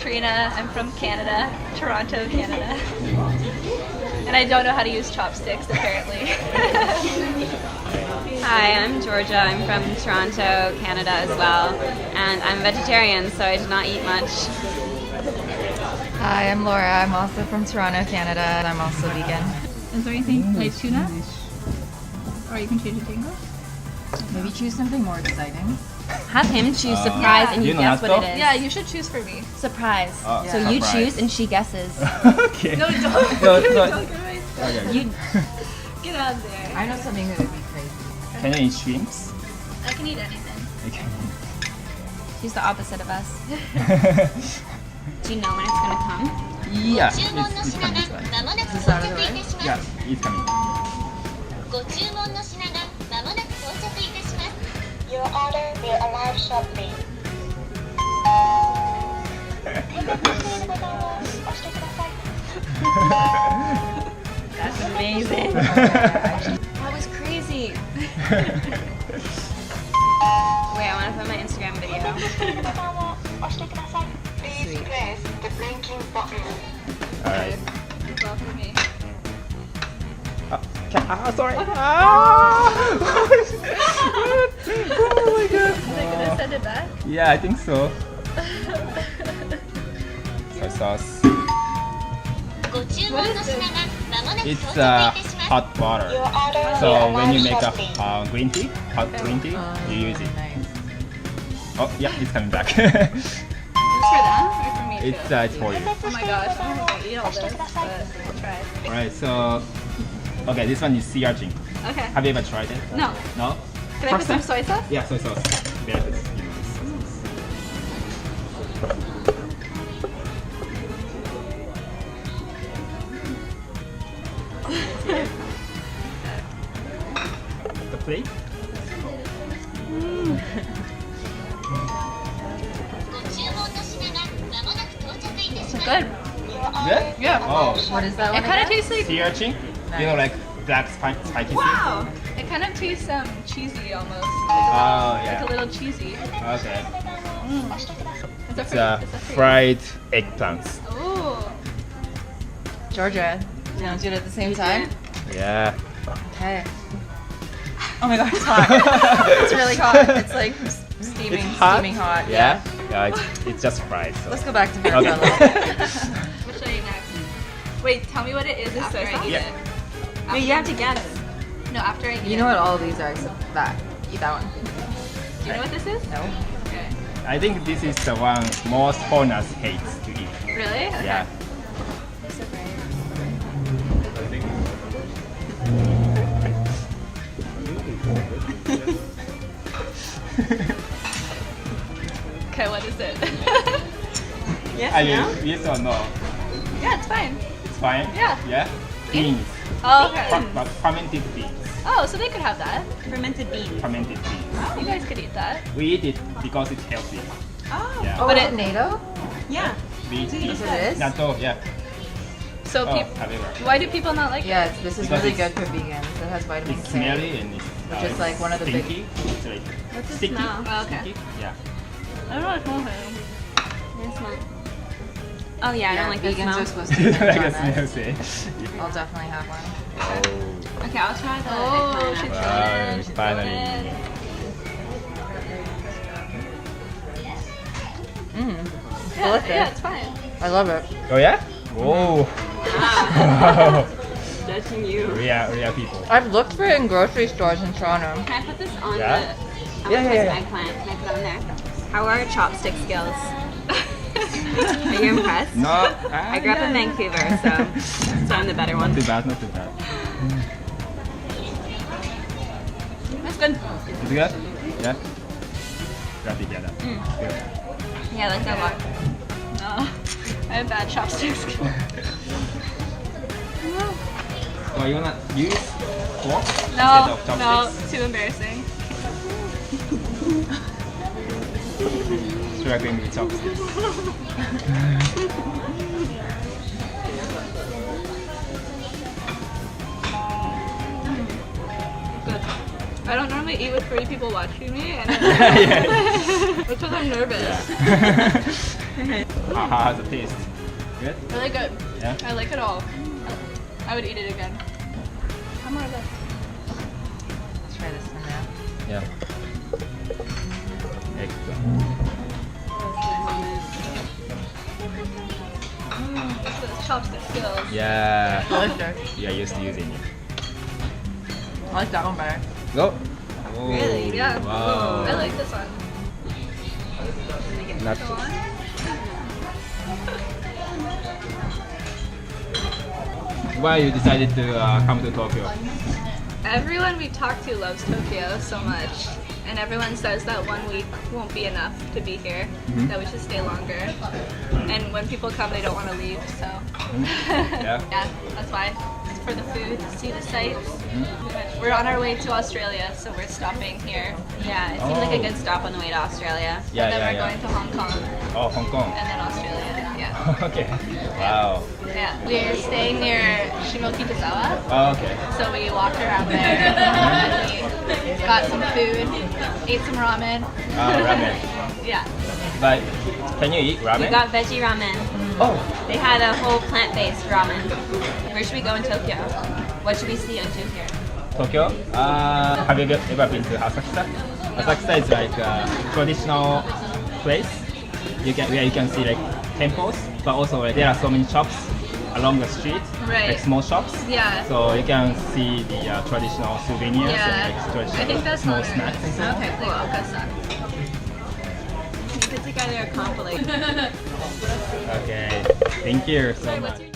Trina. I'm from Canada, Toronto, Canada. And I don't know how to use chopsticks, apparently. Hi, I'm Georgia. I'm from Toronto, Canada as well. And I'm vegetarian, so I do not eat much. Hi, I'm Laura. I'm also from Toronto, Canada, and I'm also vegan. Is there anything like tuna? Or you can change it to English? Maybe choose something more exciting. Have him choose surprise and you guess what it is. Yeah, you should choose for me. Surprise. Oh, So you surprise. choose and she guesses. Okay. No, don't. No, Don't no. get my stuff. Okay. You Get out of there. I know something that would be crazy. Can you eat shrimps? I can eat anything. Okay. She's the opposite of us. Do you know when it's gonna come? Yeah, it's coming this way. Is this out of the way? Yeah, it's coming. ご注文の品がまもなく到着いたします。Your order will arrive shortly. 定刻しているボタンを押してください。 That's amazing. That was crazy. Wait, I want to put my Instagram 定 video. 刻しているボタンを押してください。Please press the blinking button. Alright. Well for me. Sorry. Oh my god. Are they gonna send it back? Yeah, I think so. Soy sauce. ご注文の品がまもなく到着い It's たします。 hot water. Your order So will when you arrive make shortly. a green tea, hot green tea, you use it. Nice. Oh yeah, it's coming back. Is this for them or for me too? It's for you. Oh my gosh, I'm not gonna eat all this, but we'll try. Alright, so okay, this one is sea urchin. Okay. Have you ever tried it? No. No? Can I put First some time? soy sauce? Yeah, soy sauce. There it is. The plate? ご注文の品がまもなく到着いたします。 Good. Good? Yeah. Oh, What is that It one kind of again? tastes like. sea urchin? You know, like black spiky Wow. It kind of tastes cheesy almost. Oh, Like yeah. a little cheesy. sea? Okay. Is that It's for you? Is that for you? fried eggplants. Ooh. Georgia, you want to do it at the same time? Yeah. Okay. Oh my god, it's hot. It's really hot. It's like steaming, It's hot? steaming hot. Yeah? Yeah, it's just fried. So. Let's go back to America Okay. a little bit. What should I eat next? Wait, tell me what it is after I eat Yeah. it. Wait, you have to guess. No, after I eat You it. know what all of these are except that. Eat that one. Do you know what this is? No. Okay. I think this is the one most foreigners hate to eat. Really? Okay. Yeah. Okay, what is it? Yes, I mean, yes or no? Yeah, it's fine. It's fine? Yeah. Yeah? Beans. Oh, okay. But fermented beans. Oh, so they could have that. Fermented beans. Fermented beans. You guys could eat that. We eat it because it's healthy. Oh. Yeah. Oh, But is it- it NATO? Yeah. We eat That's what it is? natto, yeah. So Oh, peop- have you ever? why do people not like Yeah, this is Because really it's- good for vegans. It has vitamin It's K. smelly and it's Which is like one of the big- stinky. It's like What's it sticky. smell? Oh, okay. Sticky? Yeah. it? I don't know what smells like. It smell. Oh yeah, I don't like the vegans smell. are supposed to Like drink a on snail it. say. I'll definitely have one. Oh. Okay, I'll try the Oh, eggplant. she's Wow, trying it. She's finally. doing it. Yeah, Delicious. yeah, it's fine. I love it. Oh yeah? Whoa. Wow. Judging you. real people. I've looked for it in grocery stores in Toronto. Can I put this on Yeah? the? I Yeah, want to yeah, put yeah. eggplant. Can I put it on there? How are our chopstick skills? Are you impressed? No. I grew up in Vancouver, so I'm the better one. Not too bad, not too bad. That's good. Is it good? Yeah? Rub together. Good. Yeah, I like that a lot. No, I have bad chopsticks. Oh, you wanna use fork No, instead of no, chopsticks? too embarrassing. Struggling with chopsticks. Good. I don't normally eat with 3 people watching me, and Yeah. because I'm nervous. How's the taste? Good? Really good. Yeah? I like it all. I would eat it again. How more of this? Let's try this one now. Yeah. Excellent. That's what those chopstick skills. Yeah. I like this. You are used to using it. I like that one better. Go. Oh, Really? Yeah. Wow. I like this one. Not Go on. Why you decided to come to Tokyo? Everyone we talk to loves Tokyo so much, and everyone says that 1 week won't be enough to be here, that we should stay longer. And when people come, they don't want to leave, so Yeah. yeah, that's why. It's for the food, see the sights. We're on our way to Australia, so we're stopping here. Yeah, it seems like a good stop on the way to Australia. Yeah, and then yeah, we're yeah. going to Hong Kong, Oh, Hong Kong. and then Australia. Yeah. Okay. Wow. Yeah, we're staying near Shimokitazawa, Oh, okay. so we walked around there, and we got some food, ate some ramen. Ramen. Yeah. But can you eat We ramen? got veggie ramen. Oh. They had a whole plant-based ramen. Where should we go in Tokyo? What should we see and do here? Tokyo? Have you ever been to Asakusa? Asakusa is like a traditional place where you can see like temples, but also like, there are so many shops along the street, Right. like small shops. Yeah. So you can see the traditional souvenirs Yeah. and like traditional I think that's small all snacks and so on. Okay, cool. Okasan. We put together a compilation. Okay, thank you so Sorry, much. what's your